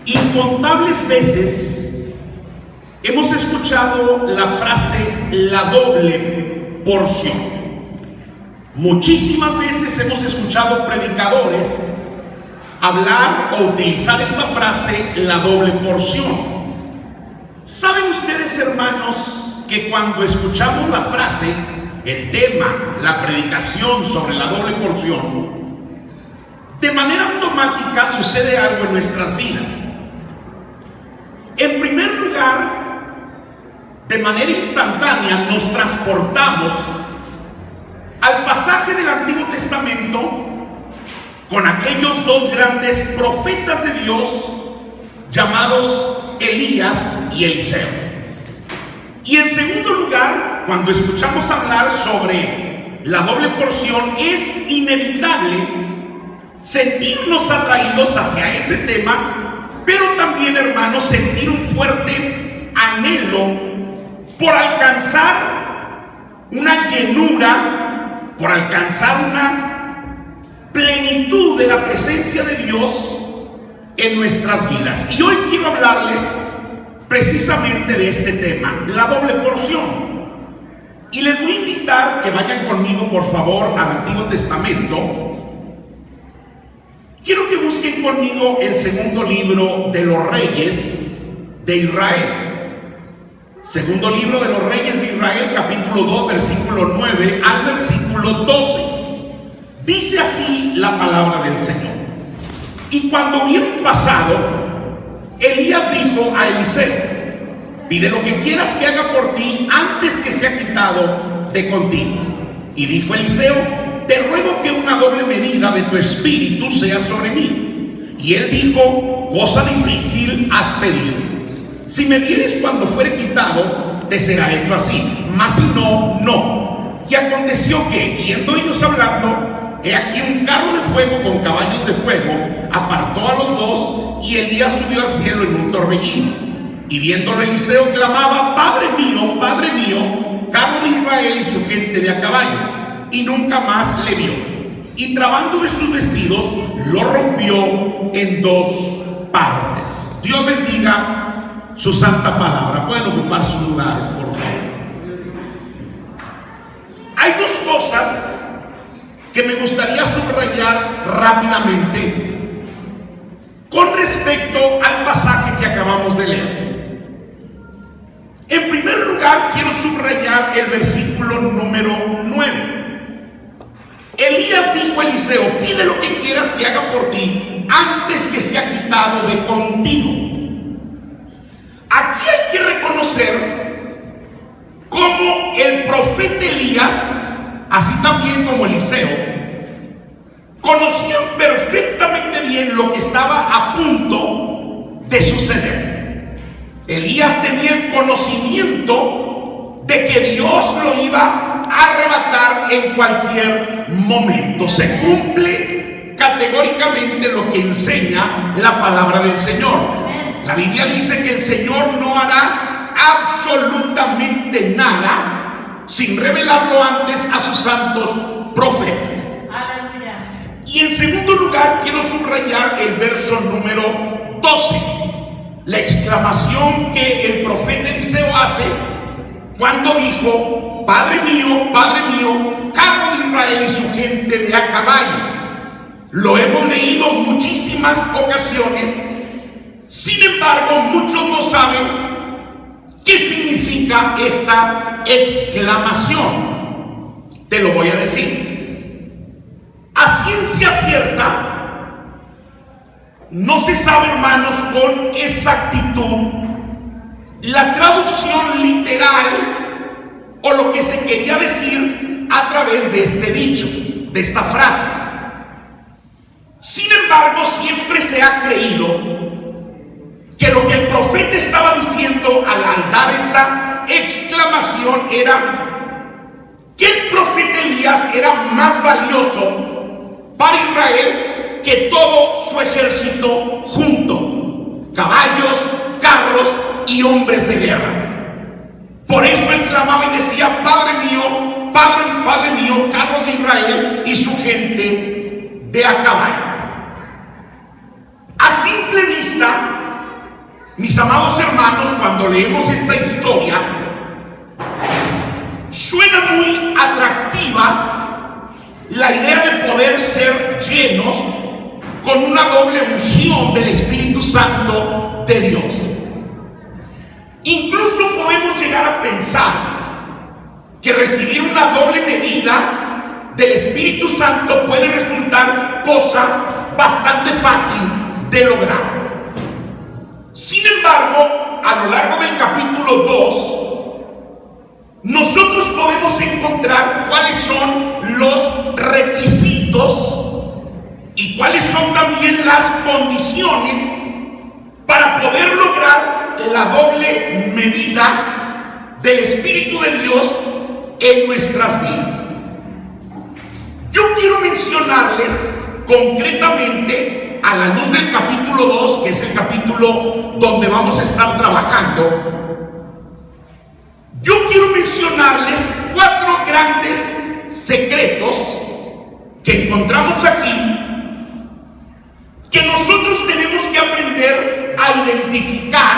Incontables veces hemos escuchado la frase la doble porción. Muchísimas veces hemos escuchado predicadores hablar o utilizar esta frase la doble porción. ¿Saben ustedes, hermanos, que cuando escuchamos la frase, el tema, la predicación sobre la doble porción, de manera automática sucede algo en nuestras vidas? En primer lugar, de manera instantánea nos transportamos al pasaje del Antiguo Testamento con aquellos dos grandes profetas de Dios llamados Elías y Eliseo. Y en segundo lugar, cuando escuchamos hablar sobre la doble porción, es inevitable sentirnos atraídos hacia ese tema, pero también, hermanos, sentir un fuerte anhelo por alcanzar una llenura, por alcanzar una plenitud de la presencia de Dios en nuestras vidas. Y hoy quiero hablarles precisamente de este tema, la doble porción. Y les voy a invitar que vayan conmigo, por favor, al Antiguo Testamento. Quiero que busquen conmigo el segundo libro de los Reyes de Israel. Segundo libro de los Reyes de Israel, capítulo 2, versículo 9 al versículo 12. Dice así la palabra del Señor. Y cuando hubieron pasado, Elías dijo a Eliseo: pide lo que quieras que haga por ti antes que sea quitado de contigo. Y dijo Eliseo: te ruego que una doble medida de tu espíritu sea sobre mí. Y él dijo: cosa difícil has pedido. Si me vieres cuando fuere quitado, te será hecho así, mas si no, no. Y aconteció que, yendo ellos hablando, he aquí un carro de fuego con caballos de fuego apartó a los dos, y Elías subió al cielo en un torbellino. Y viéndolo Eliseo clamaba: Padre mío, carro de Israel y su gente de a caballo. Y nunca más le vio. Y trabando de sus vestidos, lo rompió en dos partes. Dios bendiga su santa palabra. Pueden ocupar sus lugares, por favor. Hay dos cosas que me gustaría subrayar rápidamente con respecto al pasaje que acabamos de leer. En primer lugar, quiero subrayar el versículo número 9. Elías dijo a Eliseo: pide lo que quieras que haga por ti antes que sea quitado de contigo. Aquí hay que reconocer cómo el profeta Elías, así también como Eliseo, conocían perfectamente bien lo que estaba a punto de suceder. Elías tenía el conocimiento de que Dios lo iba a arrebatar en cualquier momento. Se cumple categóricamente lo que enseña la palabra del Señor. La Biblia dice que el Señor no hará absolutamente nada sin revelarlo antes a sus santos profetas. Y en segundo lugar, quiero subrayar el verso número 12, la exclamación que el profeta Eliseo hace cuando dijo: Padre mío, carro de Israel y su gente de a caballo. Lo hemos leído muchísimas ocasiones. Sin embargo, muchos no saben qué significa esta exclamación. Te lo voy a decir. A ciencia cierta, no se sabe, hermanos, con exactitud la traducción literal o lo que se quería decir a través de este dicho, de esta frase. Sin embargo, siempre se ha creído que lo que el profeta estaba diciendo al dar esta exclamación era que el profeta Elías era más valioso para Israel que todo su ejército junto, caballos, carros y hombres de guerra. Por eso él clamaba y decía: Padre mío, carros de Israel y su gente de a caballo. A simple vista, Mis amados hermanos, cuando leemos esta historia, suena muy atractiva la idea de poder ser llenos con una doble unción del Espíritu Santo de Dios. Incluso podemos llegar a pensar que recibir una doble medida del Espíritu Santo puede resultar cosa bastante fácil de lograr. Sin embargo, a lo largo del capítulo 2, nosotros podemos encontrar cuáles son los requisitos y cuáles son también las condiciones para poder lograr la doble medida del Espíritu de Dios en nuestras vidas. Yo quiero mencionarles concretamente, a la luz del capítulo 2, que es el capítulo donde vamos a estar trabajando, yo quiero mencionarles 4 grandes secretos que encontramos aquí, que nosotros tenemos que aprender a identificar,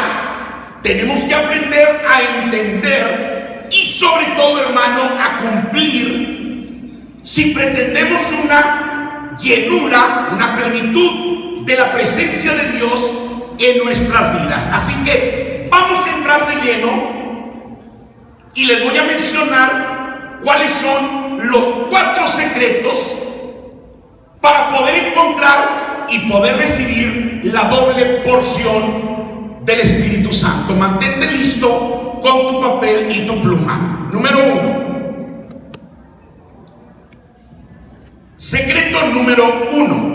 tenemos que aprender a entender y sobre todo, hermano, a cumplir si pretendemos una llenura, una plenitud de la presencia de Dios en nuestras vidas. Así que vamos a entrar de lleno y les voy a mencionar cuáles son los 4 secretos para poder encontrar y poder recibir la doble porción del Espíritu Santo. Mantente listo con tu papel y tu pluma. Número 1. Secreto número 1.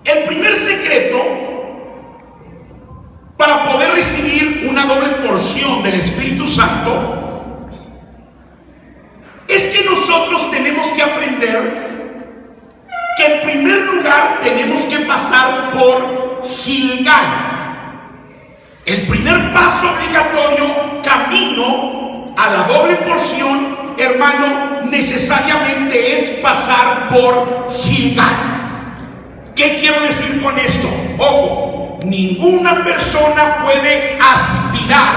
El primer secreto para poder recibir una doble porción del Espíritu Santo es que nosotros tenemos que aprender que en primer lugar tenemos que pasar por Gilgal. El primer paso obligatorio camino a la doble porción, hermano, necesariamente es pasar por Gilgal. ¿Qué quiero decir con esto? Ojo, ninguna persona puede aspirar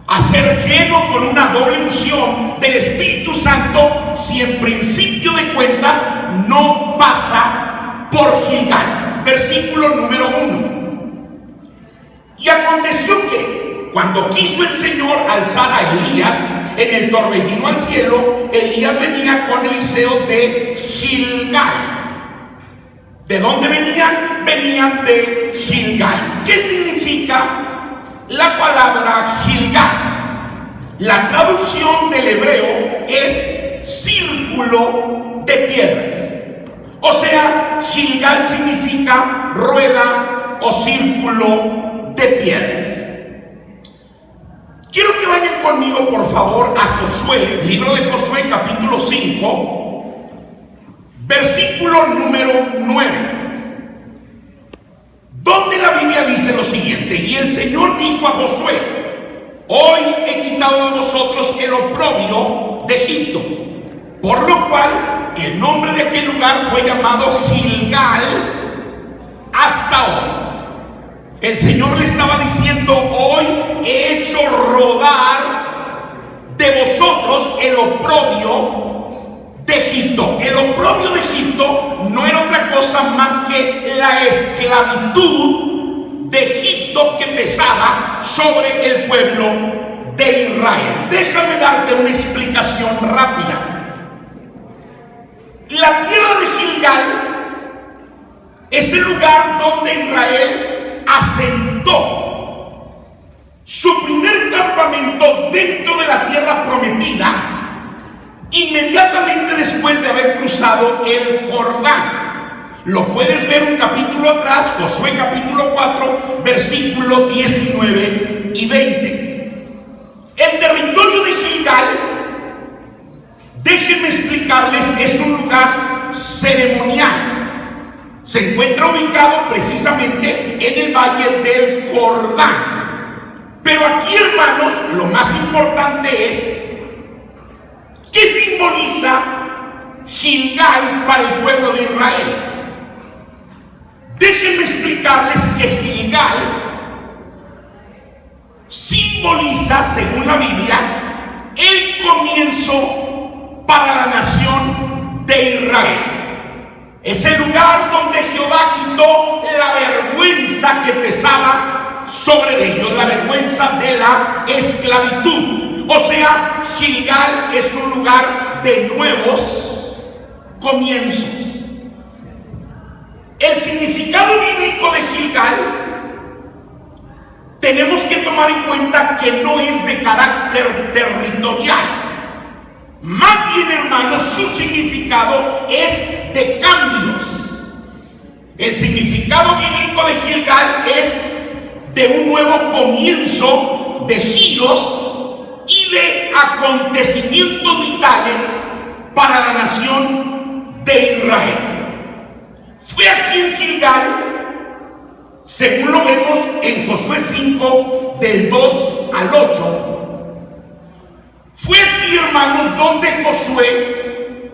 a ser lleno con una doble unción del Espíritu Santo si en principio de cuentas no pasa por Gilgal. Versículo número 1. Y aconteció que cuando quiso el Señor alzar a Elías en el torbellino al cielo, Elías venía con Eliseo de Gilgal. ¿De dónde venían? Venían de Gilgal. ¿Qué significa la palabra Gilgal? La traducción del hebreo es círculo de piedras. O sea, Gilgal significa rueda o círculo de piedras. Quiero que vayan conmigo, por favor, a Josué, libro de Josué, capítulo 5, versículo número 9, donde la Biblia dice lo siguiente: y el Señor dijo a Josué: hoy he quitado de vosotros el oprobio de Egipto, por lo cual el nombre de aquel lugar fue llamado Gilgal hasta hoy. El Señor le estaba diciendo: hoy he hecho rodar de vosotros el oprobio de Egipto. El oprobio de Egipto no era otra cosa más que la esclavitud de Egipto que pesaba sobre el pueblo de Israel. Déjame darte una explicación rápida. La tierra de Gilgal es el lugar donde Israel asentó su primer campamento dentro de la tierra prometida, inmediatamente después de haber cruzado el Jordán. Lo puedes ver un capítulo atrás, Josué capítulo 4, versículo 19 y 20. El territorio de Gilgal, déjenme explicarles, es un lugar ceremonial. Se encuentra ubicado precisamente en el valle del Jordán. Pero aquí, hermanos, lo más importante es ¿qué simboliza Gilgal para el pueblo de Israel? Déjenme explicarles que Gilgal simboliza, según la Biblia, el comienzo para la nación de Israel. Es el lugar donde Jehová quitó la vergüenza que pesaba sobre ellos, la vergüenza de la esclavitud. O sea, Gilgal es un lugar de nuevos comienzos. El significado bíblico de Gilgal tenemos que tomar en cuenta que no es de carácter territorial. Más bien, hermanos, su significado es de cambios. El significado bíblico de Gilgal es de un nuevo comienzo, de giros y de acontecimientos vitales para la nación de Israel. Fue aquí en Gilgal, según lo vemos en Josué 5, del 2 al 8, fue aquí, hermanos, donde Josué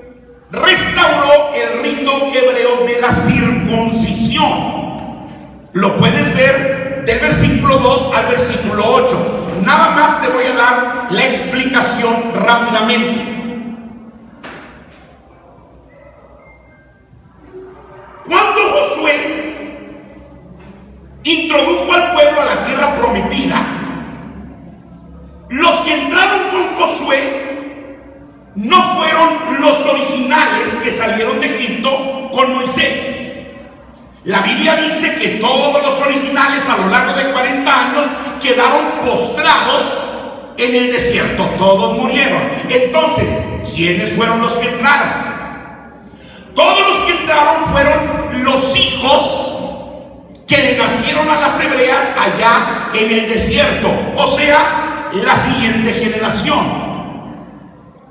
restauró el rito hebreo de la circuncisión. Lo puedes ver del versículo 2 al versículo 8. Nada más te voy a dar la explicación rápidamente. Cuando Josué introdujo al pueblo a la tierra prometida, los que entraron con Josué no fueron los originales que salieron de Egipto con Moisés. La Biblia dice que todos los originales a lo largo de 40 años quedaron postrados en el desierto, todos murieron. Entonces, ¿quiénes fueron los que entraron? Todos los que entraron fueron los hijos que le nacieron a las hebreas allá en el desierto, o sea, la siguiente generación.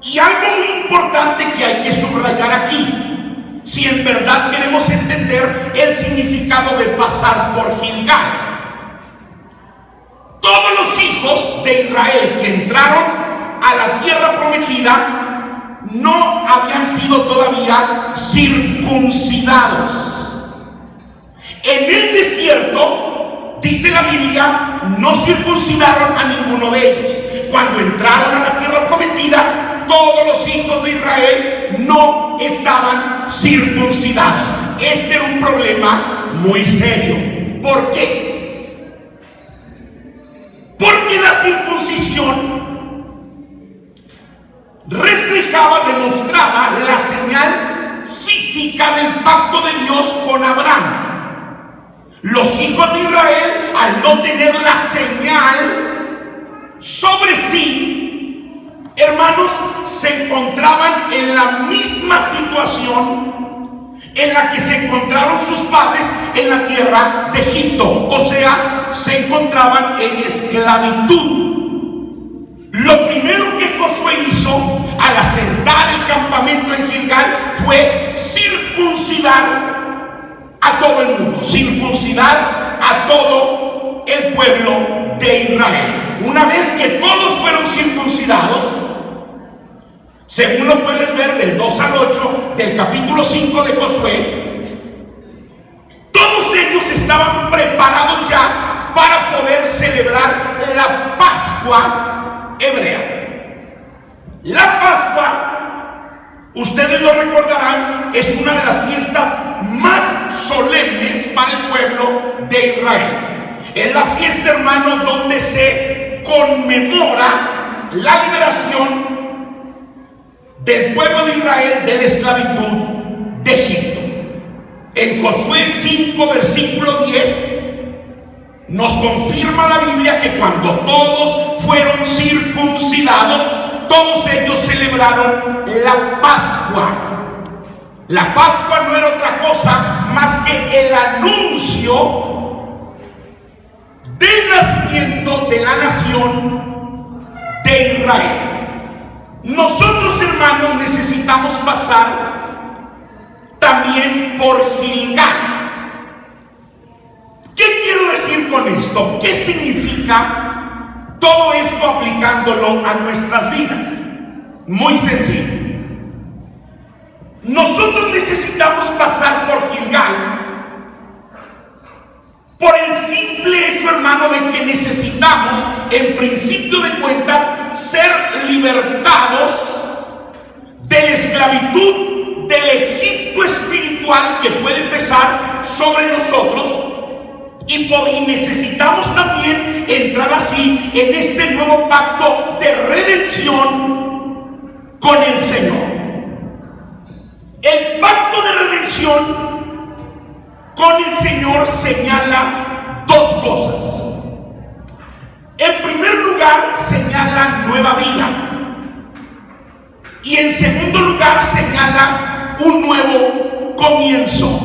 Y algo muy importante que hay que subrayar aquí, si en verdad queremos entender el significado de pasar por Gilgal: todos los hijos de Israel que entraron a la tierra prometida no habían sido todavía circuncidados. En el desierto, dice la Biblia, no circuncidaron a ninguno de ellos. Cuando entraron a la tierra prometida, todos los hijos de Israel no estaban circuncidados. Este era un problema muy serio. ¿Por qué? Porque la circuncisión reflejaba, demostraba la señal física del pacto de Dios con Abraham. Los hijos de Israel, al no tener la señal sobre sí, hermanos, se encontraban en la misma situación en la que se encontraron sus padres en la tierra de Egipto. O sea, se encontraban en esclavitud. Lo primero que Josué hizo al asentar el campamento en Gilgal fue circuncidar a todo el mundo, circuncidar a todo el pueblo de Israel. Una vez que todos fueron circuncidados, según lo puedes ver del 2 al 8 del capítulo 5 de Josué, todos ellos estaban preparados ya para poder celebrar la Pascua hebrea. La Pascua, ustedes lo recordarán, es una de las fiestas más solemnes para el pueblo de Israel. Es la fiesta, hermano, donde se conmemora la liberación del pueblo de Israel de la esclavitud de Egipto. En Josué 5, versículo 10, nos confirma la Biblia que cuando todos fueron circuncidados, todos ellos celebraron la Pascua. La Pascua no era otra cosa más que el anuncio del nacimiento de la nación de Israel. Nosotros, hermanos, necesitamos pasar también por Gilgal. ¿Qué quiero decir con esto? ¿Qué significa todo esto aplicándolo a nuestras vidas? Muy sencillo. Nosotros necesitamos pasar por Gilgal Por el simple hecho, hermano, de que necesitamos, en principio de cuentas, ser libertados de la esclavitud del Egipto espiritual que puede pesar sobre nosotros, y necesitamos también entrar así en este nuevo pacto de redención con el Señor. El pacto de redención con el Señor señala dos cosas. En primer lugar, señala nueva vida. Y en segundo lugar, señala un nuevo comienzo.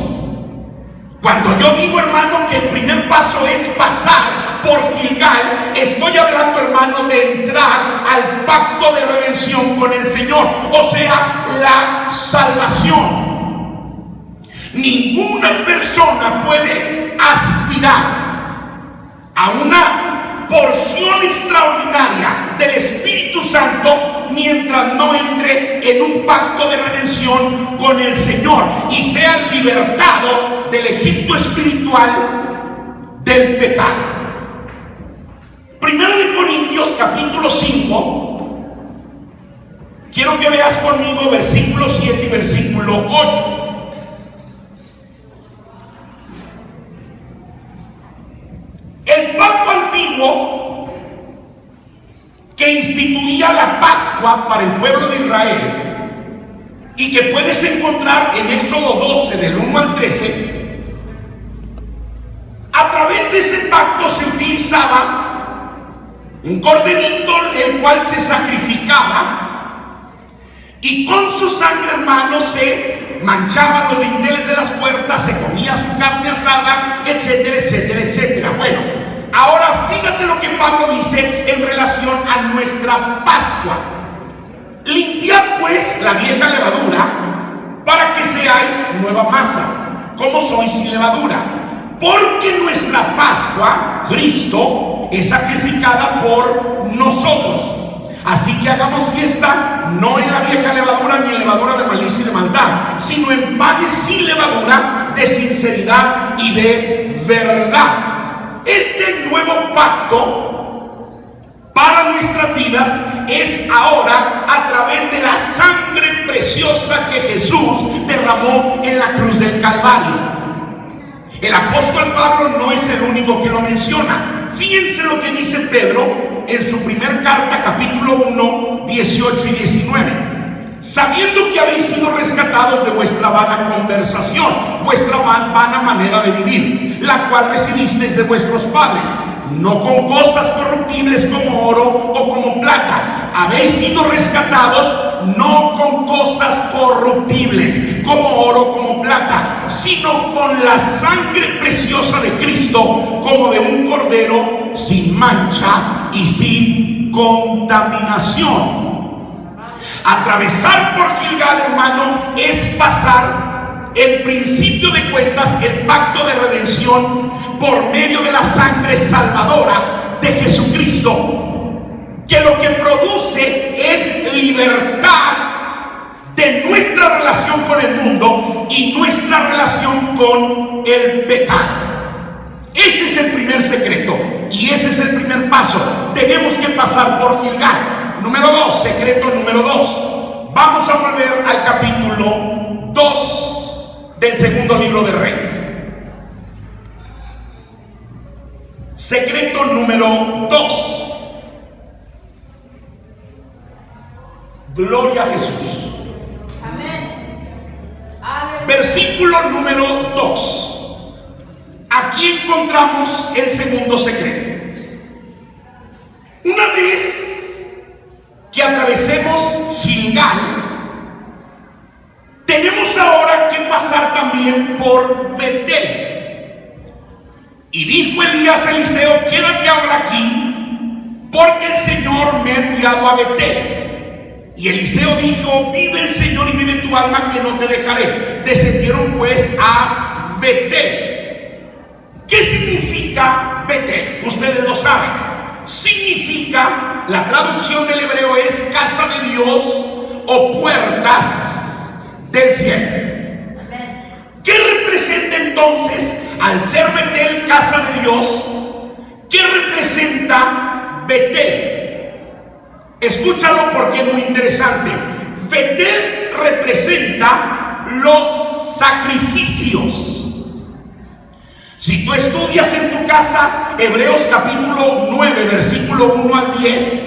Cuando yo digo, hermano, que el primer paso es pasar por Gilgal, estoy hablando, hermano, de entrar al pacto de redención con el Señor, o sea, la salvación. Ninguna persona puede aspirar a una porción extraordinaria del Espíritu Santo mientras no entre en un pacto de redención con el Señor y sea libertado del Egipto espiritual del pecado. Primero de Corintios capítulo 5, quiero que veas conmigo versículo 7 y versículo 8. El pacto antiguo que instituía la Pascua para el pueblo de Israel y que puedes encontrar en Éxodo 12 del 1 al 13, a través de ese pacto se utilizaba un corderito el cual se sacrificaba y con su sangre, hermano, se manchaban los dinteles de las puertas, se comía su carne asada, etcétera, etcétera, etcétera. Bueno, ahora fíjate lo que Pablo dice en relación a nuestra Pascua. Limpiad pues la vieja levadura para que seáis nueva masa, como sois sin levadura. Porque nuestra Pascua, Cristo, es sacrificada por nosotros. Así que hagamos fiesta no en la vieja levadura ni en levadura de malicia y de maldad, sino en panes sin levadura de sinceridad y de verdad. Este nuevo pacto para nuestras vidas es ahora a través de la sangre preciosa que Jesús derramó en la cruz del Calvario. El apóstol Pablo no es el único que lo menciona. Fíjense lo que dice Pedro en su primer carta, capítulo 1, 18 y 19. Sabiendo que habéis sido rescatados de vuestra vana conversación, vuestra vana manera de vivir, la cual recibisteis de vuestros padres, no con cosas corruptibles como oro o como plata. Habéis sido rescatados no con cosas corruptibles como oro, como plata, sino con la sangre preciosa de Cristo, como de un cordero sin mancha y sin contaminación. Atravesar por Gilgal, hermano, es pasar, en principio de cuentas, el pacto de redención por medio de la sangre salvadora de Jesucristo, que lo que produce es libertad de nuestra relación con el mundo y nuestra relación con el pecado. Ese es el primer secreto y ese es el primer paso. Tenemos que pasar por Gilgal. Número 2, secreto número 2. Vamos a volver al capítulo 2 del segundo libro de Reyes. Secreto número 2. Gloria a Jesús. Amén. Versículo número 2. Aquí encontramos el segundo secreto. Una vez que atravesemos Gilgal, tenemos ahora que pasar también por Betel. Y dijo Elías a Eliseo: quédate ahora aquí, porque el Señor me ha enviado a Betel. Y Eliseo dijo: vive el Señor y vive tu alma, que no te dejaré. Descendieron pues a Betel. ¿Qué significa Betel? Ustedes lo saben. Significa, la traducción del hebreo es casa de Dios o puertas del cielo. ¿Qué representa entonces al ser Betel casa de Dios, ¿qué representa Betel? Escúchalo porque es muy interesante. Betel representa los sacrificios. Si tú estudias en tu casa Hebreos capítulo 9, versículo 1 al 10,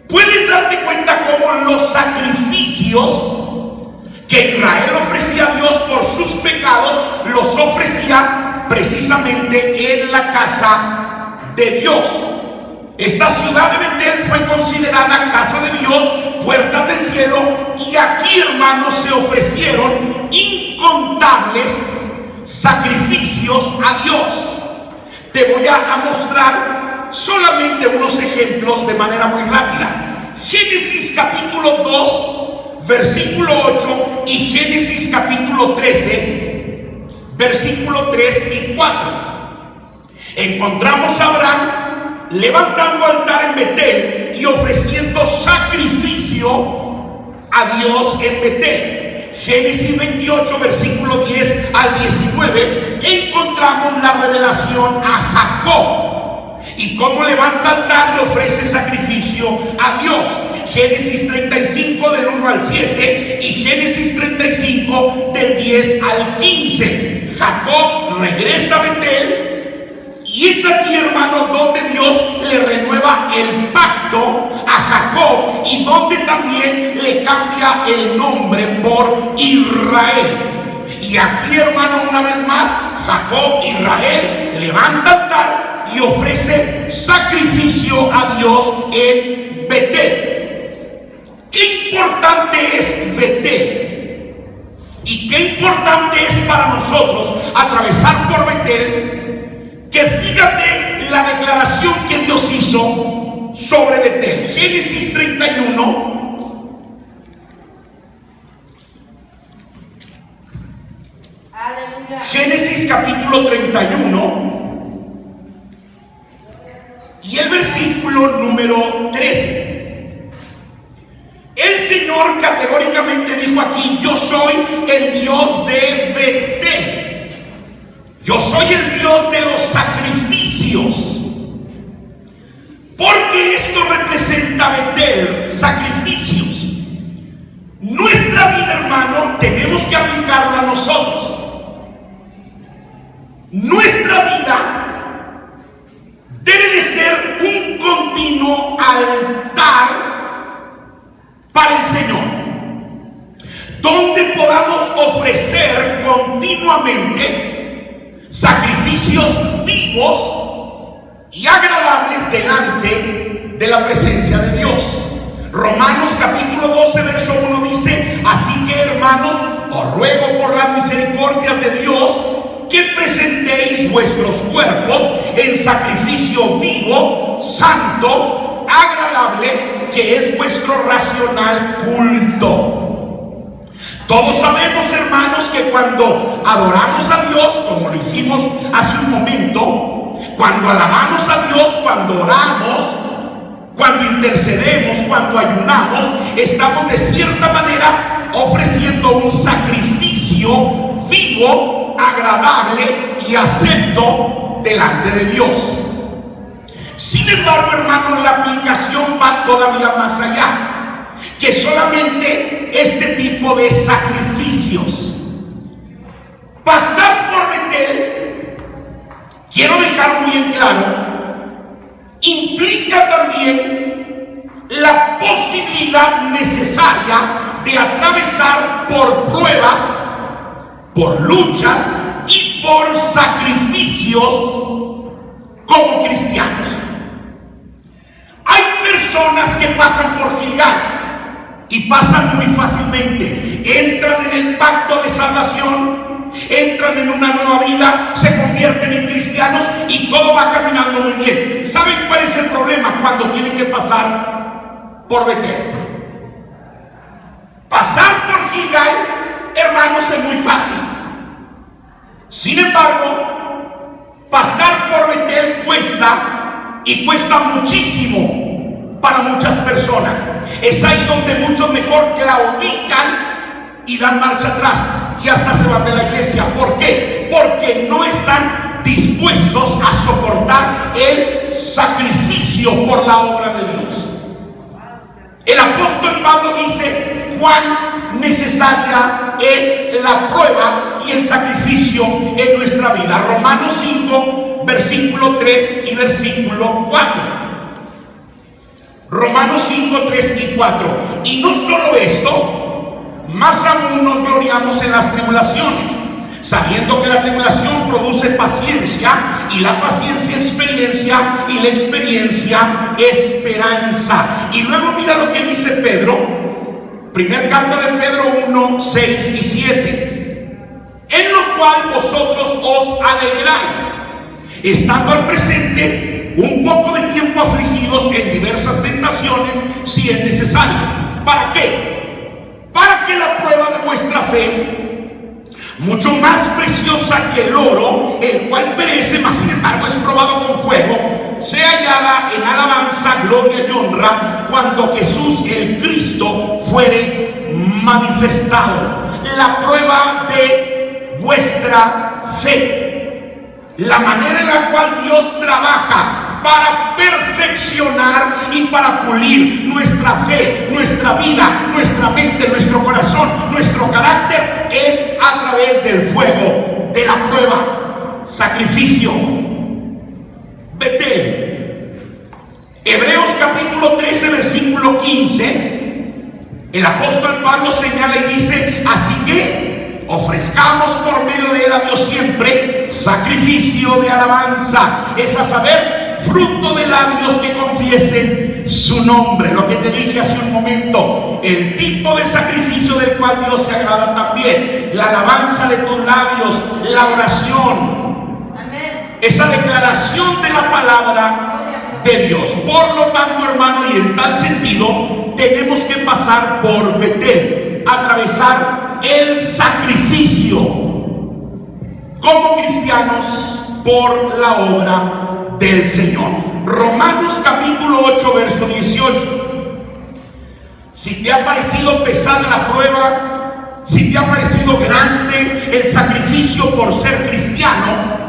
puedes darte cuenta cómo los sacrificios que Israel ofrecía a Dios por sus pecados, los ofrecía precisamente en la casa de Dios. Esta ciudad de Betel fue considerada casa de Dios, puertas del cielo, y aquí, hermanos, se ofrecieron incontables sacrificios a Dios. Te voy a mostrar solamente unos ejemplos de manera muy rápida. Génesis capítulo 2, versículo 8, y Génesis capítulo 13, versículo 3 y 4. Encontramos a Abraham levantando altar en Betel y ofreciendo sacrificio a Dios en Betel. Génesis 28, versículo 10 al 19, encontramos la revelación a Jacob y cómo levanta altar y ofrece sacrificio a Dios. Génesis 35 del 1 al 7 y Génesis 35 del 10 al 15. Jacob regresa a Betel y es aquí, hermano, donde Dios le renueva el pacto a Jacob y donde también le cambia el nombre por Israel. Y aquí, hermano, una vez más, Jacob, Israel, levanta altar y ofrece sacrificio a Dios en Betel. Qué importante es Betel y qué importante es para nosotros atravesar por Betel, que fíjate la declaración que Dios hizo sobre Betel. Génesis 31. Aleluya. Génesis capítulo 31 y el versículo número 13. El Señor categóricamente dijo aquí: yo soy el Dios de Betel. Yo soy el Dios de los sacrificios. Porque esto representa Betel, sacrificios. Nuestra vida, hermano, tenemos que aplicarla a nosotros. Nuestra vida debe de ser un continuo altar para el Señor, donde podamos ofrecer continuamente sacrificios vivos y agradables delante de la presencia de Dios. Romanos capítulo 12, verso 1 dice: así que, hermanos, os ruego por las misericordias de Dios que presentéis vuestros cuerpos en sacrificio vivo, santo, agradable, que es vuestro racional culto. Todos sabemos, hermanos, que cuando adoramos a Dios, como lo hicimos hace un momento, cuando alabamos a Dios, cuando oramos, cuando intercedemos, cuando ayunamos, estamos de cierta manera ofreciendo un sacrificio vivo, agradable y acepto delante de Dios. Sin embargo, hermanos, la aplicación va todavía más allá que solamente este tipo de sacrificios. Pasar por Betel, quiero dejar muy en claro, implica también la posibilidad necesaria de atravesar por pruebas, por luchas y por sacrificios como cristianos. Hay personas que pasan por Gilgal y pasan muy fácilmente, entran en el pacto de salvación, entran en una nueva vida, se convierten en cristianos y todo va caminando muy bien. ¿Saben cuál es el problema? Cuando tienen que pasar por Betel. Pasar por Gilgal, hermanos, es muy fácil. Sin embargo, pasar por Betel cuesta, y cuesta muchísimo para muchas personas. Es ahí donde muchos mejor claudican y dan marcha atrás y hasta se van de la iglesia. ¿Por qué? Porque no están dispuestos a soportar el sacrificio por la obra de Dios. El apóstol Pablo dice cuán necesaria es la prueba y el sacrificio en nuestra vida. Romanos 5, versículo 3 y versículo 4. Romanos 5, 3 y 4. Y no solo esto, más aún nos gloriamos en las tribulaciones, sabiendo que la tribulación produce paciencia, y la paciencia experiencia, y la experiencia esperanza. Y luego mira lo que dice Pedro, primera carta de Pedro 1, 6 y 7. En lo cual vosotros os alegráis, estando al presente un poco de tiempo afligidos en diversas tentaciones, si es necesario. ¿Para qué? Para que la prueba de vuestra fe, mucho más preciosa que el oro, el cual perece, mas sin embargo es probado con fuego, sea hallada en alabanza, gloria y honra cuando Jesús el Cristo fuere manifestado. La prueba de vuestra fe, la manera en la cual Dios trabaja para perfeccionar y para pulir nuestra fe, nuestra vida, nuestra mente, nuestro corazón, nuestro carácter, es a través del fuego de la prueba. Sacrificio. Betel. Hebreos capítulo 13, versículo 15. El apóstol Pablo señala y dice: así que ofrezcamos por medio de él a Dios siempre sacrificio de alabanza, es a saber, fruto de labios que confiesen su nombre. Lo que te dije hace un momento, el tipo de sacrificio del cual Dios se agrada también, la alabanza de tus labios, la oración. Amén. Esa declaración de la palabra de Dios. Por lo tanto, hermano, y en tal sentido, tenemos que pasar por Betel, atravesar el sacrificio como cristianos por la obra del Señor. Romanos capítulo 8, verso 18. Si te ha parecido pesada la prueba, si te ha parecido grande el sacrificio por ser cristiano,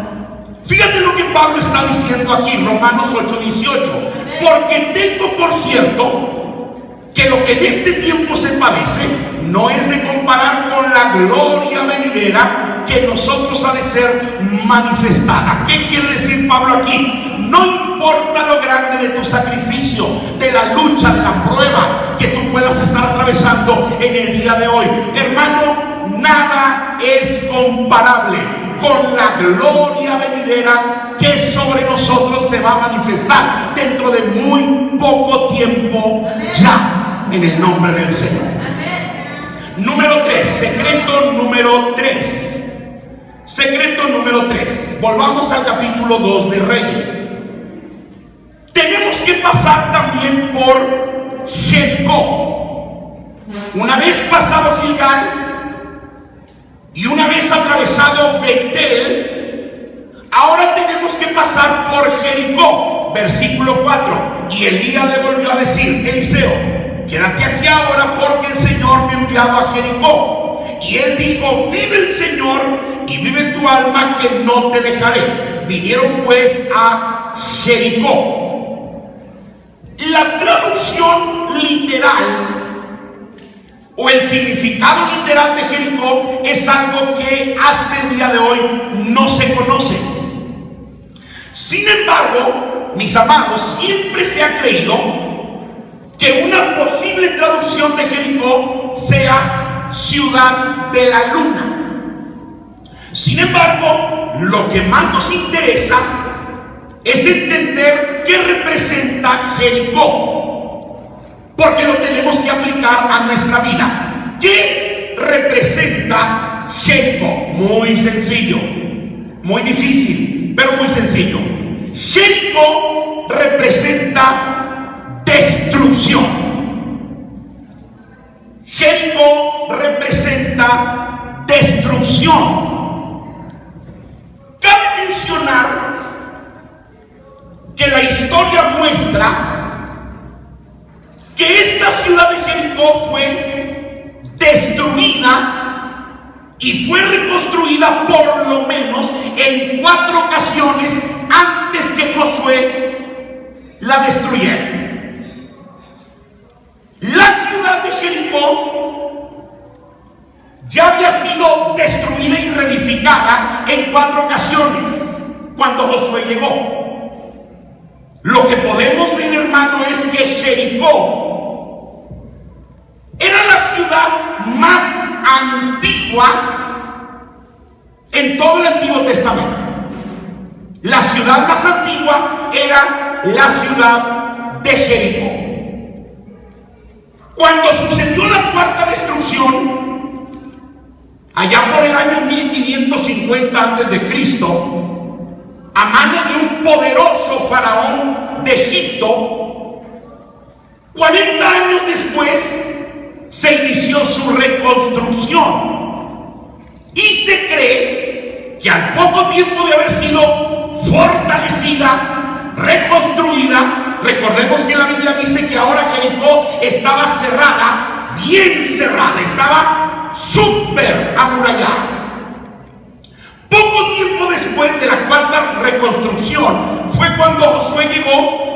fíjate lo que Pablo está diciendo aquí, Romanos 8, 18. Porque tengo por cierto que lo que en este tiempo se padece no es de comparar con la gloria venidera que en nosotros ha de ser manifestada. ¿Qué quiere decir Pablo aquí? No importa lo grande de tu sacrificio, de la lucha, de la prueba que tú puedas estar atravesando en el día de hoy, hermano, nada es comparable con la gloria venidera que sobre nosotros se va a manifestar dentro de muy poco tiempo ya, en el nombre del Señor. Número 3, secreto número 3. Secreto número 3. Volvamos al capítulo 2 de Reyes. Tenemos que pasar también por Jericó. Una vez pasado Gilgal y una vez atravesado Betel, ahora tenemos que pasar por Jericó. Versículo 4. Y Elías le volvió a decir: Eliseo, quédate aquí ahora, porque el Señor me ha enviado a Jericó. Y él dijo: vive el Señor y vive tu alma, que no te dejaré. Vinieron pues a Jericó. La traducción literal o el significado literal de Jericó es algo que hasta el día de hoy no se conoce. Sin embargo, mis amados, siempre se ha creído que una posible traducción de Jericó sea ciudad de la luna. Sin embargo, lo que más nos interesa es entender qué representa Jericó, porque lo tenemos que aplicar a nuestra vida. ¿Qué representa Jericó? Muy sencillo, muy difícil, pero muy sencillo. Jericó representa destrucción. Jericó representa destrucción. Cabe mencionar que la historia muestra que esta ciudad de Jericó fue destruida y fue reconstruida por lo menos en 4 ocasiones antes que Josué la destruyera. La ciudad de Jericó ya había sido destruida y reedificada en 4 ocasiones cuando Josué llegó. Lo que podemos ver, hermano, es que Jericó era la ciudad más antigua en todo el Antiguo Testamento. La ciudad más antigua era la ciudad de Jericó. Cuando sucedió la 4ª destrucción, allá por el año 1550 a.C., a manos de un poderoso faraón de Egipto, 40 años después se inició su reconstrucción, y se cree que al poco tiempo de haber sido fortalecida, reconstruida, recordemos que la Biblia dice que ahora Jericó estaba cerrada, bien cerrada, estaba súper amurallada. Poco tiempo después de la 4ª reconstrucción fue cuando Josué llegó,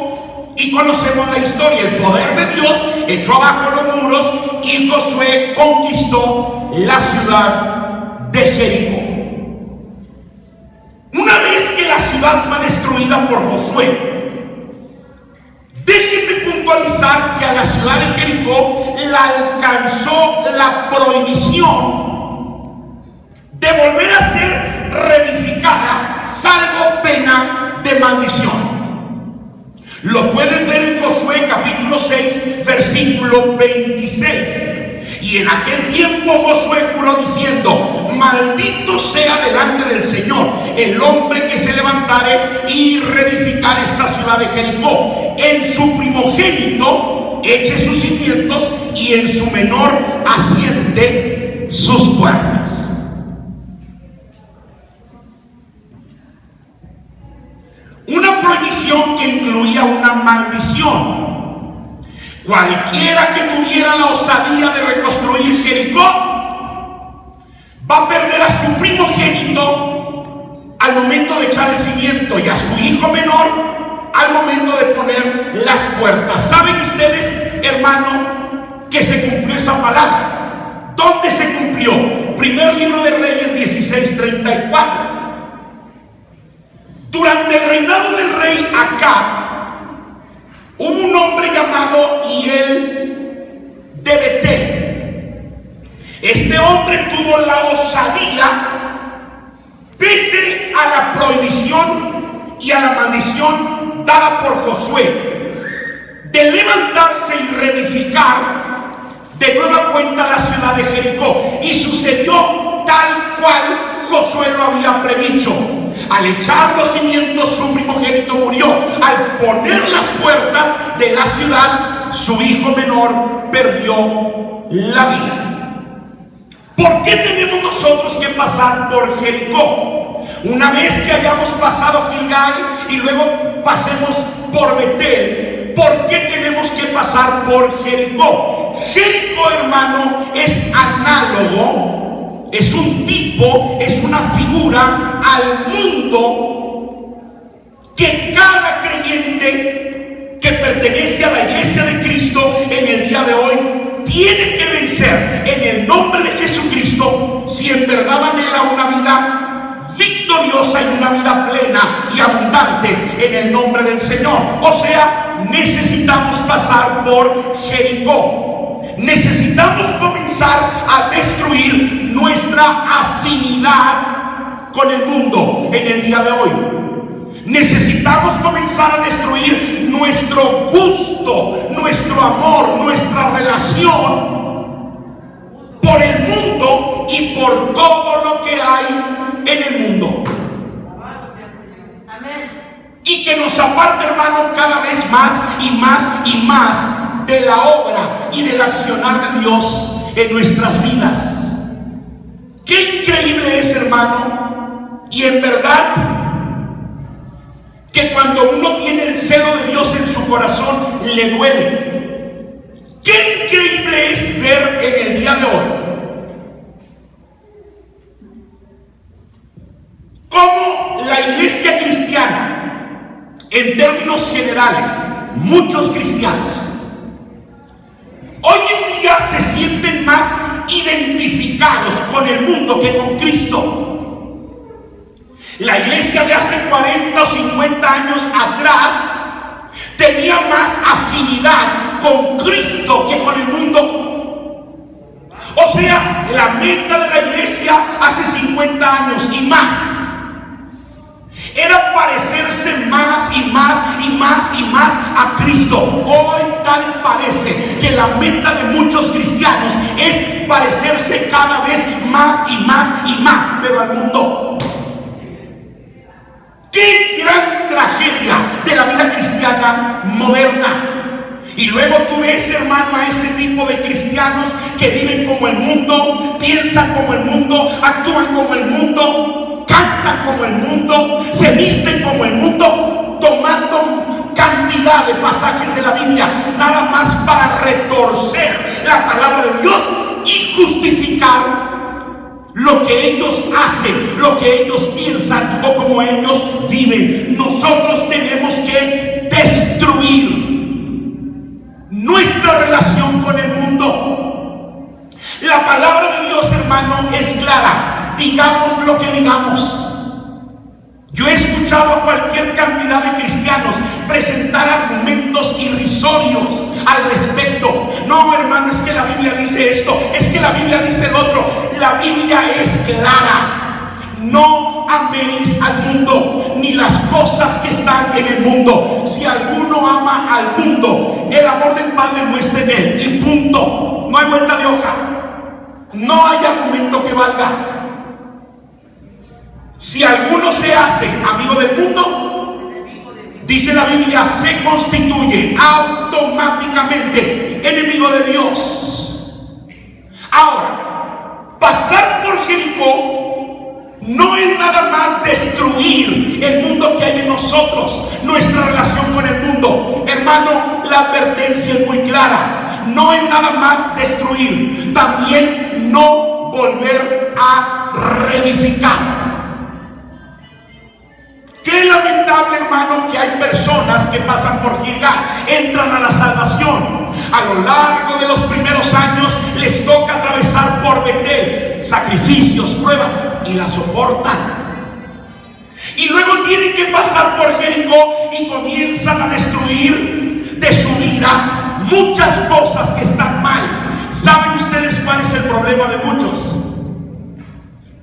y conocemos la historia. El poder de Dios echó abajo los muros y Josué conquistó la ciudad de Jericó. Una vez que la ciudad fue destruida por Josué, déjenme puntualizar que a la ciudad de Jericó la alcanzó la prohibición de volver a ser reedificada, salvo pena de maldición. Lo puedes ver en Josué capítulo 6, versículo 26. Y en aquel tiempo Josué juró diciendo: maldito sea delante del Señor el hombre que se levantare y reedificare esta ciudad de Jericó. En su primogénito eche sus cimientos, y en su menor asiente sus puertas. Una prohibición que incluía una maldición. Cualquiera que tuviera la osadía de reconstruir Jericó va a perder a su primogénito al momento de echar el cimiento, y a su hijo menor al momento de poner las puertas. ¿Saben ustedes, hermano, que se cumplió esa palabra? ¿Dónde se cumplió? Primer libro de Reyes 16:34. Durante el reinado del rey Acab, hubo un hombre llamado Hiel de Betel. Este hombre tuvo la osadía, pese a la prohibición y a la maldición dada por Josué, de levantarse y reedificar de nueva cuenta la ciudad de Jericó. Y sucedió tal cual Josué lo había predicho. Al echar los cimientos, su primogénito murió. Al poner las puertas de la ciudad, su hijo menor perdió la vida. ¿Por qué tenemos nosotros que pasar por Jericó? Una vez que hayamos pasado Gilgal y luego pasemos por Betel, ¿por qué tenemos que pasar por Jericó? Jericó, hermano, es análogo, es un tipo, es una figura al mundo que cada creyente que pertenece a la iglesia de Cristo en el día de hoy tiene que vencer en el nombre de Jesucristo, si en verdad anhela una vida victoriosa y una vida plena y abundante en el nombre del Señor. O sea, necesitamos pasar por Jericó. Necesitamos comenzar a destruir nuestra afinidad con el mundo en el día de hoy. Necesitamos comenzar a destruir nuestro gusto, nuestro amor, nuestra relación por el mundo y por todo lo que hay en el mundo. Y que nos aparte, hermano, cada vez más y más y más de la obra y del accionar de Dios en nuestras vidas. Qué increíble es, hermano, y en verdad que cuando uno tiene el celo de Dios en su corazón, le duele. Qué increíble es ver en el día de hoy la iglesia cristiana, en términos generales, muchos cristianos, hoy en día se sienten más identificados con el mundo que con Cristo. La iglesia de hace 40 o 50 años atrás tenía más afinidad con Cristo que con el mundo. O sea, la meta de la iglesia hace 50 años y más era parecerse más y más y más y más a Cristo. Hoy tal parece que la meta de muchos cristianos es parecerse cada vez más y más y más, pero al mundo. ¡Qué gran tragedia de la vida cristiana moderna! Y luego tú ves, hermano, a este tipo de cristianos que viven como el mundo, piensan como el mundo, actúan como el mundo, cantan como el mundo, se visten como el mundo, tomando cantidad de pasajes de la Biblia, nada más para retorcer la palabra de Dios y justificar lo que ellos hacen, lo que ellos piensan o como ellos viven. Nosotros tenemos que destruir nuestra relación con el mundo. La palabra de Dios, hermano, es clara. Digamos lo que digamos. Yo he escuchado a cualquier cantidad de cristianos presentar argumentos irrisorios al respecto. No, hermano, es que la Biblia dice esto, es que la Biblia dice el otro. La Biblia es clara. No améis al mundo, ni las cosas que están en el mundo. Si alguno ama al mundo, el amor del Padre no está en él. Y punto. No hay vuelta de hoja. No hay argumento que valga. Si alguno se hace amigo del mundo, dice la Biblia, se constituye automáticamente enemigo de Dios. Ahora, pasar por Jericó no es nada más destruir el mundo que hay en nosotros, nuestra relación con el mundo. Hermano, la advertencia es muy clara. No es nada más destruir, también no volver a reedificar. Qué lamentable, hermano, que hay personas que pasan por Gilgal, entran a la salvación. A lo largo de los primeros años les toca atravesar por Betel, sacrificios, pruebas, y la soportan. Y luego tienen que pasar por Jericó y comienzan a destruir de su vida muchas cosas que están mal. ¿Saben ustedes cuál es el problema de muchos?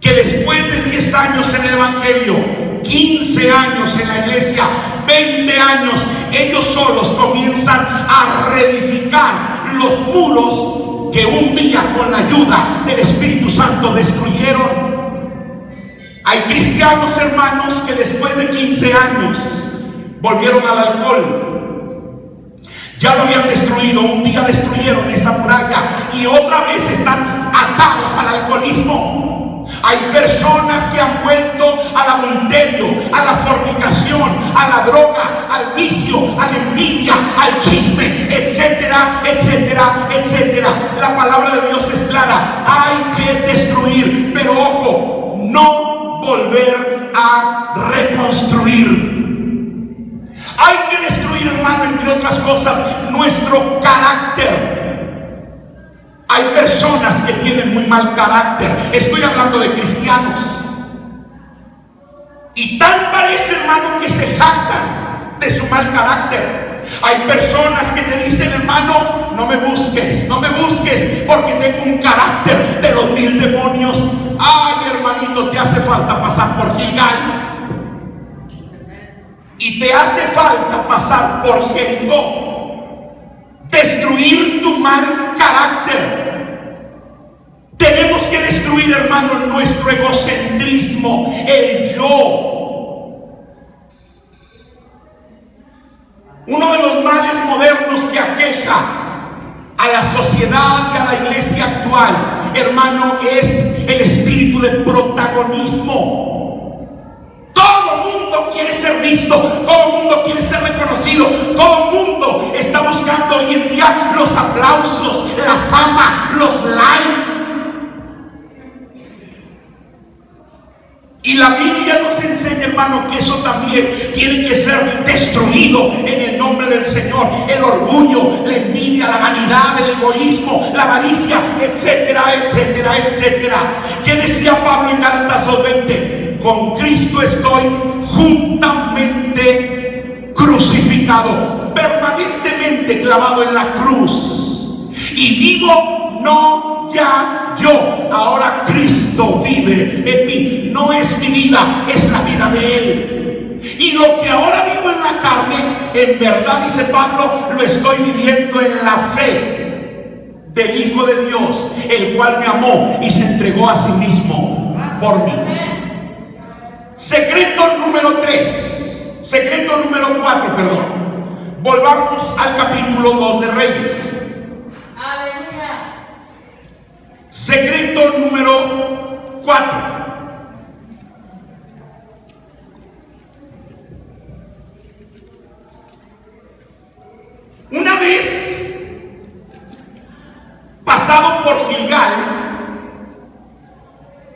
Que después de 10 años en el Evangelio, 15 años en la iglesia, 20 años, ellos solos comienzan a reedificar los muros que un día con la ayuda del Espíritu Santo destruyeron. Hay cristianos, hermanos, que después de 15 años volvieron al alcohol. Ya lo habían destruido, un día destruyeron esa muralla y otra vez están atados al alcoholismo. Hay personas que han vuelto al adulterio, a la fornicación, a la droga, al vicio, a la envidia, al chisme, etcétera, etcétera, etcétera. La palabra de Dios es clara. Hay que destruir, pero ojo, no volver a reconstruir. Hay que destruir, hermano, entre otras cosas, nuestro carácter. Hay personas que tienen muy mal carácter. Estoy hablando de cristianos. Y tal parece, hermano, que se jactan de su mal carácter. Hay personas que te dicen, hermano, no me busques, porque tengo un carácter de los 1000 demonios. Ay, hermanito, te hace falta pasar por Gilgal. Y te hace falta pasar por Jericó. Destruir tu mal carácter. Tenemos que destruir, hermano, nuestro egocentrismo, el yo. Uno de los males modernos que aqueja a la sociedad y a la iglesia actual, hermano, es el espíritu de protagonismo. Todo mundo quiere ser visto, todo mundo quiere ser reconocido, todo mundo está buscando hoy en día los aplausos, la fama, los likes. Y la Biblia nos enseña, hermano, que eso también tiene que ser destruido en el nombre del Señor. El orgullo, la envidia, la vanidad, el egoísmo, la avaricia, etcétera, etcétera, etcétera. ¿Qué decía Pablo en Gálatas 2:20? Con Cristo estoy juntamente crucificado, permanentemente clavado en la cruz. Y vivo no ya yo, ahora Cristo vive en mí. No es mi vida, es la vida de Él. Y lo que ahora vivo en la carne, en verdad, dice Pablo, lo estoy viviendo en la fe del Hijo de Dios, el cual me amó y se entregó a sí mismo por mí. Secreto número 4, perdón. Volvamos al capítulo 2 de Reyes. Aleluya. Secreto número 4. Una vez pasado por Gilgal,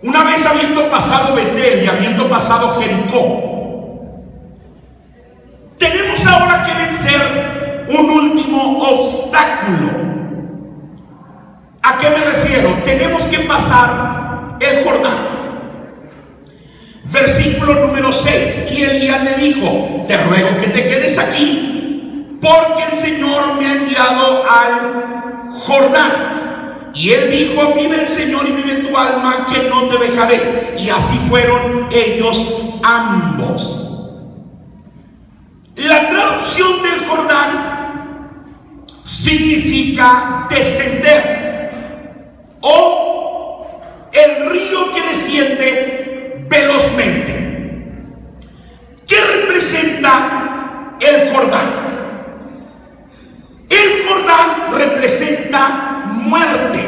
una vez habiendo pasado Betel y habiendo pasado Jericó, tenemos ahora que vencer un último obstáculo. ¿A qué me refiero? Tenemos que pasar el Jordán. Versículo número 6. Y Elías le dijo: te ruego que te quedes aquí, porque el Señor me ha enviado al Jordán. Y él dijo: vive el Señor y vive tu alma, que no te dejaré. Y así fueron ellos ambos. La traducción del Jordán significa descender, o el río que desciende velozmente. ¿Qué representa el Jordán? El Jordán representa muerte.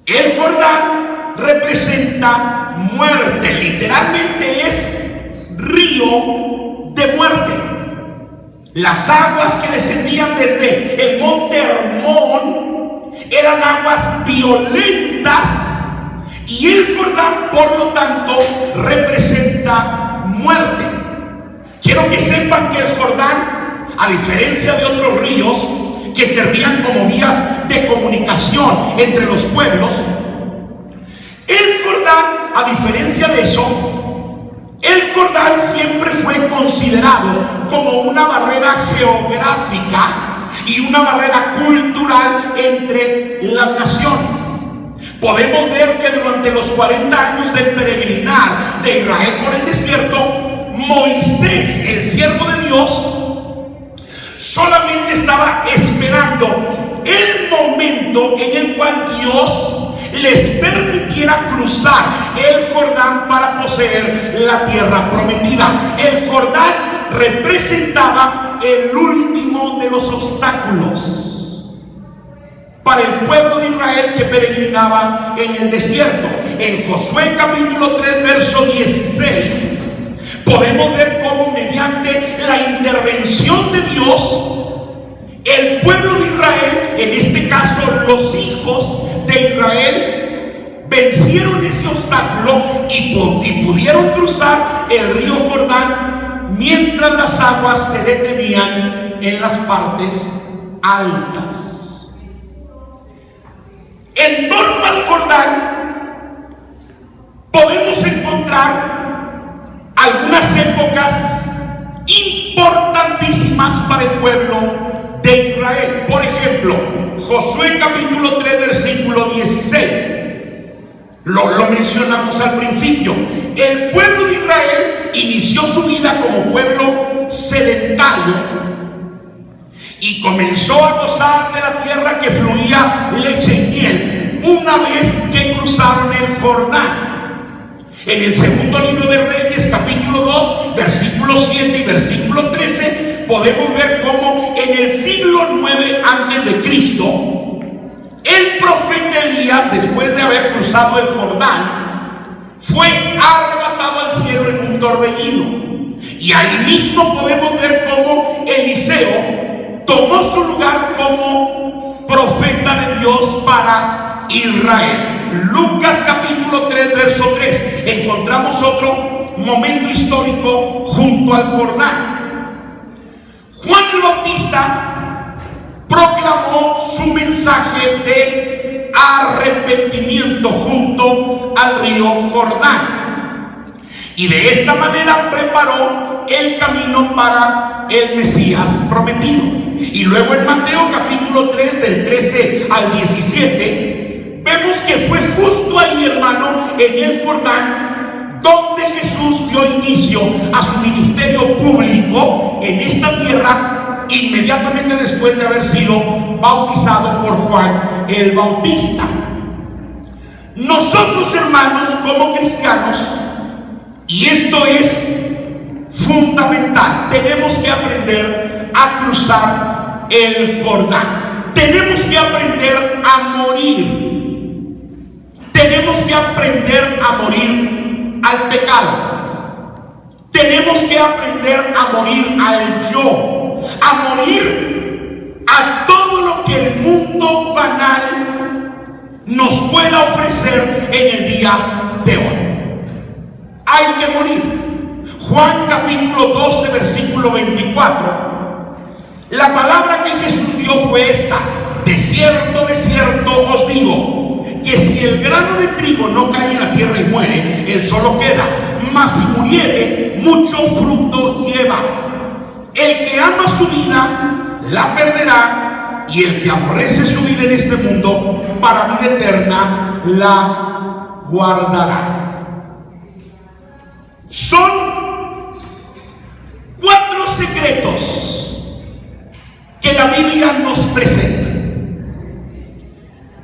El Jordán representa muerte. Literalmente es río de muerte. Las aguas que descendían desde el monte Hermón eran aguas violentas, y el Jordán, por lo tanto, representa muerte. Quiero que sepan que el Jordán, a diferencia de otros ríos que servían como vías de comunicación entre los pueblos, el Jordán, a diferencia de eso, el Jordán siempre fue considerado como una barrera geográfica y una barrera cultural entre las naciones. Podemos ver que durante los 40 años del peregrinar de Israel por el desierto, Moisés, el siervo de Dios, solamente estaba esperando el momento en el cual Dios les permitiera cruzar el Jordán para poseer la tierra prometida. El Jordán representaba el último de los obstáculos para el pueblo de Israel que peregrinaba en el desierto. En Josué capítulo 3 verso 16 podemos ver cómo, mediante la intervención de Dios, el pueblo de Israel, en este caso los hijos de Israel, vencieron ese obstáculo y pudieron cruzar el río Jordán mientras las aguas se detenían en las partes altas. En torno al Jordán podemos encontrar algunas épocas importantísimas para el pueblo de Israel. Por ejemplo, Josué capítulo 3 versículo 16. Lo mencionamos al principio. El pueblo de Israel inició su vida como pueblo sedentario y comenzó a gozar de la tierra que fluía leche y miel una vez que cruzaron el Jordán. En el segundo libro de Reyes, capítulo 2, versículo 7 y versículo 13, podemos ver cómo en el siglo 9 antes de Cristo, el profeta Elías, después de haber cruzado el Jordán, fue arrebatado al cielo en un torbellino. Y ahí mismo podemos ver cómo Eliseo tomó su lugar como profeta de Dios para Israel. Lucas capítulo 3 verso 3. En encontramos otro momento histórico junto al Jordán. Juan el Bautista proclamó su mensaje de arrepentimiento junto al río Jordán, y de esta manera preparó el camino para el Mesías prometido. Y luego en Mateo capítulo 3 del 13 al 17 vemos que fue justo ahí, hermano, en el Jordán, donde Jesús dio inicio a su ministerio público en esta tierra, inmediatamente después de haber sido bautizado por Juan el Bautista. Nosotros, hermanos, como cristianos, y esto es fundamental, tenemos que aprender a cruzar el Jordán. Tenemos que aprender a morir. Tenemos que aprender a morir al pecado. Tenemos que aprender a morir al yo, a morir a todo lo que el mundo banal nos pueda ofrecer en el día de hoy. Hay que morir. Juan capítulo 12 versículo 24, la palabra que Jesús dio fue esta: de cierto os digo, que si el grano de trigo no cae en la tierra y muere, él solo queda, mas si muriere, mucho fruto lleva. El que ama su vida, la perderá, y el que aborrece su vida en este mundo, para vida eterna, la guardará. Son 4 secretos que la Biblia nos presenta,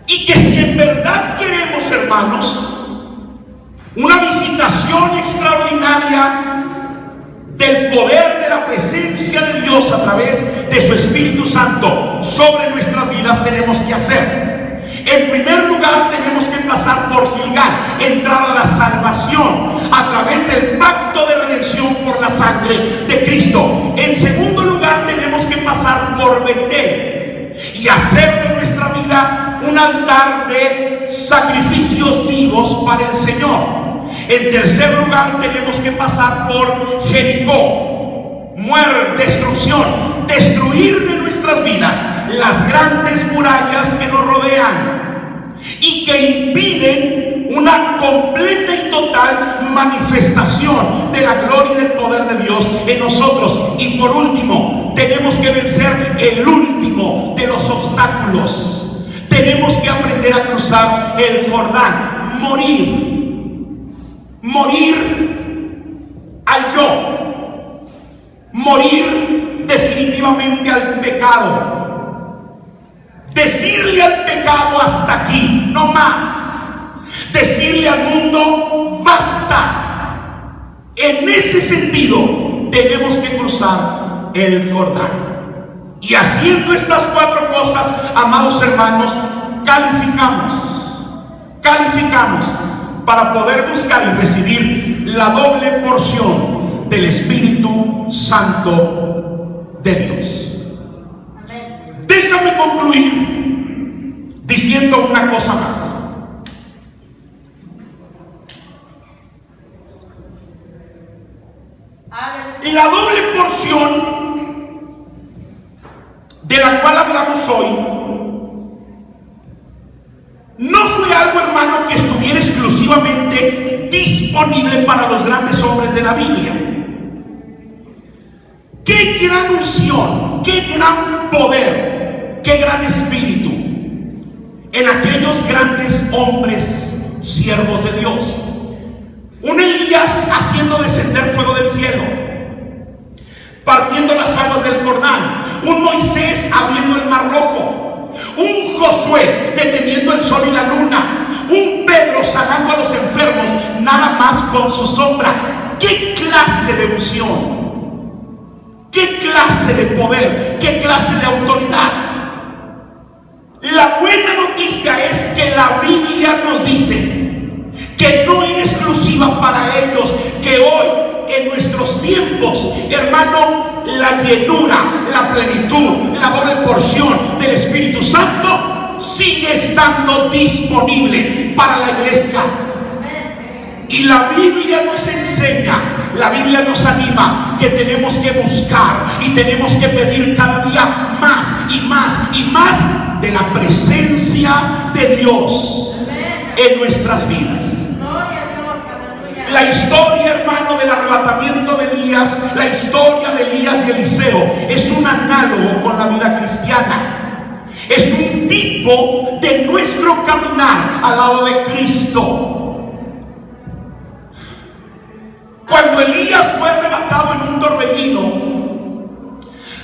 y que si en verdad queremos, hermanos, una visitación extraordinaria del poder de la presencia de Dios a través de su Espíritu Santo sobre nuestras vidas, tenemos que hacer. En primer lugar, tenemos que pasar por Gilgal, entrar a la salvación a través del pacto de redención por la sangre de Cristo. En segundo lugar, tenemos que pasar por Betel y hacer de nuestra vida un altar de sacrificios vivos para el Señor. En tercer lugar, tenemos que pasar por Jericó, destrucción, destruir de nuestras vidas las grandes murallas que nos rodean y que impiden una completa y total manifestación de la gloria y del poder de Dios en nosotros. Y por último, tenemos que vencer el último de los obstáculos. Tenemos que aprender a cruzar el Jordán, morir al yo, morir definitivamente al pecado. Decirle al pecado: hasta aquí, no más. Decirle al mundo: basta. En ese sentido, tenemos que cruzar el Jordán. Y haciendo estas 4 cosas, amados hermanos, calificamos para poder buscar y recibir la doble porción del Espíritu Santo de Dios. Déjame concluir diciendo una cosa más. La doble porción de la cual hablamos hoy no fue algo, hermano, que estuviera exclusivamente disponible para los grandes hombres de la Biblia. ¡Qué gran unción! ¡Qué gran poder! ¡Qué gran espíritu! En aquellos grandes hombres, siervos de Dios. Un Elías haciendo descender fuego del cielo, partiendo las aguas del Jordán. Un Moisés abriendo el mar rojo. Un Josué deteniendo el sol y la luna. Un Pedro sanando a los enfermos, nada más con su sombra. ¡Qué clase de unción! ¡Qué clase de poder! ¡Qué clase de autoridad! La buena noticia es que la Biblia nos dice que no era exclusiva para ellos, que hoy en nuestros tiempos, hermano, la llenura, la plenitud, la doble porción del Espíritu Santo sigue estando disponible para la iglesia. Y la Biblia nos enseña, la Biblia nos anima que tenemos que buscar y tenemos que pedir cada día más y más y más de la presencia de Dios en nuestras vidas. La historia, hermano, del arrebatamiento de Elías, la historia de Elías y Eliseo es un análogo con la vida cristiana. Es un tipo de nuestro caminar al lado de Cristo. Cuando Elías fue arrebatado en un torbellino,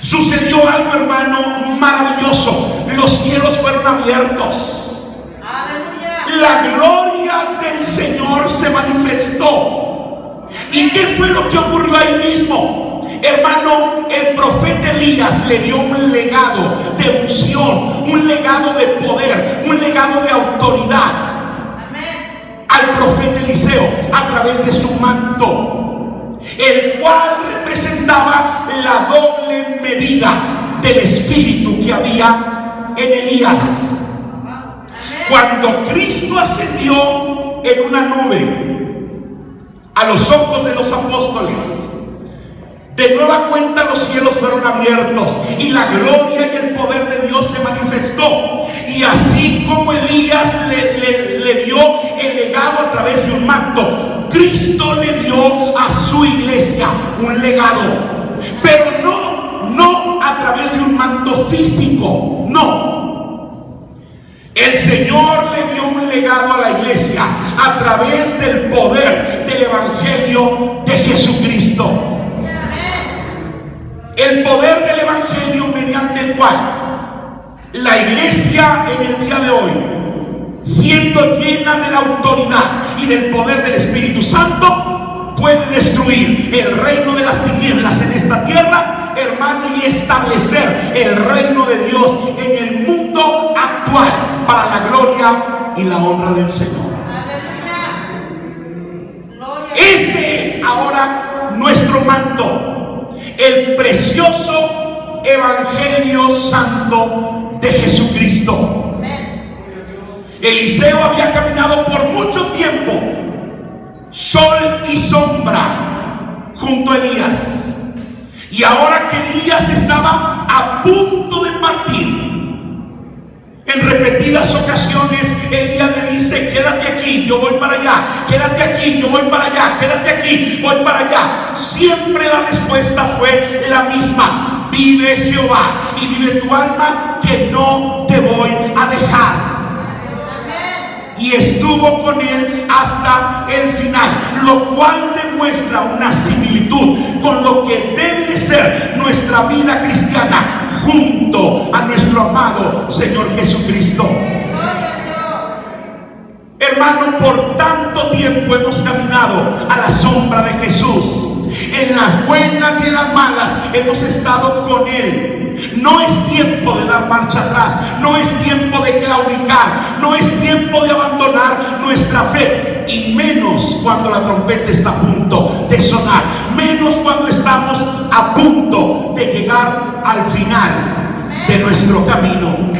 sucedió algo, hermano, maravilloso. Los cielos fueron abiertos. ¡Aleluya! La gloria del Señor se manifestó. ¿Y qué fue lo que ocurrió ahí mismo? Hermano, el profeta Elías le dio un legado de unción, un legado de poder, un legado de autoridad al profeta Eliseo a través de su manto, el cual representaba la doble medida del espíritu que había en Elías. Cuando Cristo ascendió en una nube a los ojos de los apóstoles, de nueva cuenta los cielos fueron abiertos y la gloria y el poder de Dios se manifestó. Y así como Elías le dio el legado a través de un manto, Cristo le dio a su iglesia un legado, pero no a través de un manto físico, no. El Señor le dio un legado a la iglesia a través del poder del evangelio de Jesucristo. El poder del evangelio mediante el cual la iglesia en el día de hoy, siendo llena de la autoridad y del poder del Espíritu Santo, puede destruir el reino de las tinieblas en esta tierra, hermano, y establecer el reino de Dios en el mundo actual para la gloria y la honra del Señor. Ese es ahora nuestro manto, el precioso Evangelio Santo de Jesucristo. Eliseo había caminado por mucho tiempo, sol y sombra, junto a Elías. Y ahora que Elías estaba a punto de partir, en repetidas ocasiones Elías le dice: quédate aquí, yo voy para allá, quédate aquí, yo voy para allá, quédate aquí, voy para allá. Siempre la respuesta fue la misma: vive Jehová y vive tu alma, que no te voy a dejar. Y estuvo con él hasta el final, lo cual demuestra una similitud con lo que debe de ser nuestra vida cristiana junto a nuestro amado Señor Jesucristo. Hermano, por tanto tiempo hemos caminado a la sombra de Jesús. En las buenas y en las malas hemos estado con Él. No es tiempo de dar marcha atrás, no es tiempo de claudicar, no es tiempo de abandonar nuestra fe, y menos cuando la trompeta está a punto de sonar, menos cuando estamos a punto de llegar al final de nuestro camino.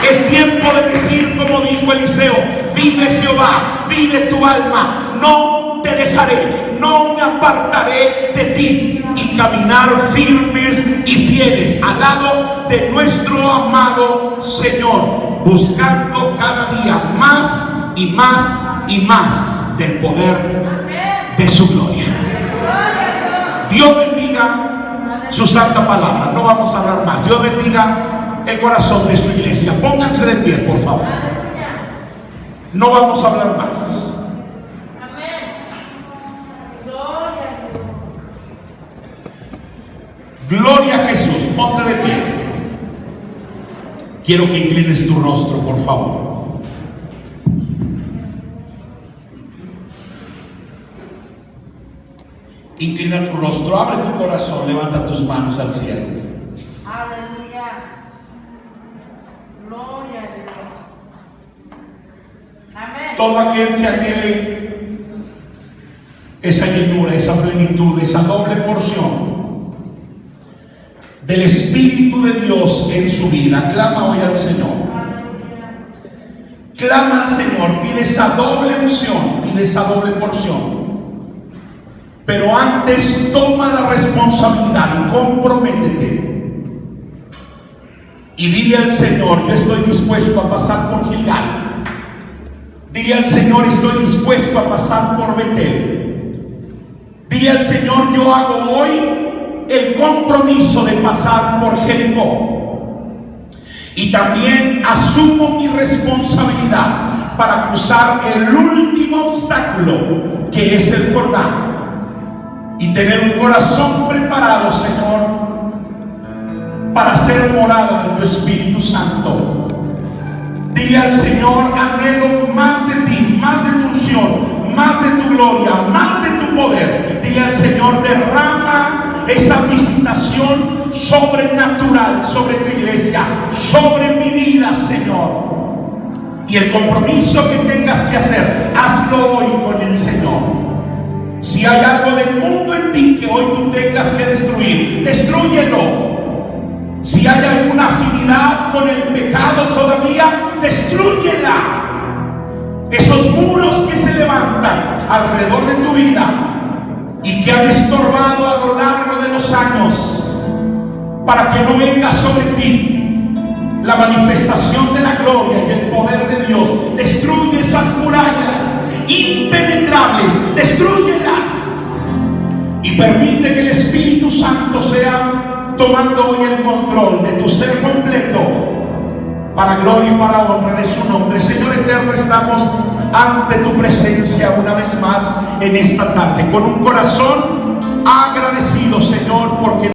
Es tiempo de decir, como dijo Eliseo: vive Jehová, vive tu alma, no te dejaré, no me apartaré de ti, y caminar firmes y fieles al lado de nuestro amado Señor, buscando cada día más y más y más del poder de su gloria. Dios bendiga su santa palabra. No vamos a hablar más. Dios bendiga el corazón de su iglesia. Pónganse de pie, por favor. No vamos a hablar más. Gloria a Jesús. Ponte de pie. Quiero que inclines tu rostro, por favor. Inclina tu rostro, abre tu corazón, levanta tus manos al cielo. Aleluya. Gloria a Dios. Amén. Todo aquel que anhele esa llenura, esa plenitud, esa doble porción del Espíritu de Dios en su vida, clama hoy al Señor. Clama al Señor, pide esa doble unción, pide esa doble porción. Pero antes toma la responsabilidad y comprométete. Y dile al Señor, yo estoy dispuesto a pasar por Gilgal. Dile al Señor, estoy dispuesto a pasar por Betel. Dile al Señor, yo hago hoy el compromiso de pasar por Jericó. Y también asumo mi responsabilidad para cruzar el último obstáculo, que es el Jordán. Y tener un corazón preparado, Señor, para ser morada de tu Espíritu Santo. Dile al Señor, anhelo más de ti, más de tu unción, más de tu gloria, más de tu poder. Dile al Señor, derrama esa visitación sobrenatural sobre tu iglesia, sobre mi vida, Señor. Y el compromiso que tengas que hacer, hazlo hoy con el Señor. Si hay algo del mundo en ti que hoy tú tengas que destruir, destrúyelo. Si hay alguna afinidad con el pecado todavía, destrúyela. Esos muros que se levantan alrededor de tu vida y que han estorbado a lo largo de los años, para que no venga sobre ti la manifestación de la gloria y el poder de Dios. Destruye esas murallas impenetrables, destrúyelas y permite que el Espíritu Santo sea tomando hoy el control de tu ser completo, para gloria y para honra de su nombre. Señor eterno, estamos ante tu presencia una vez más en esta tarde, con un corazón agradecido, Señor, porque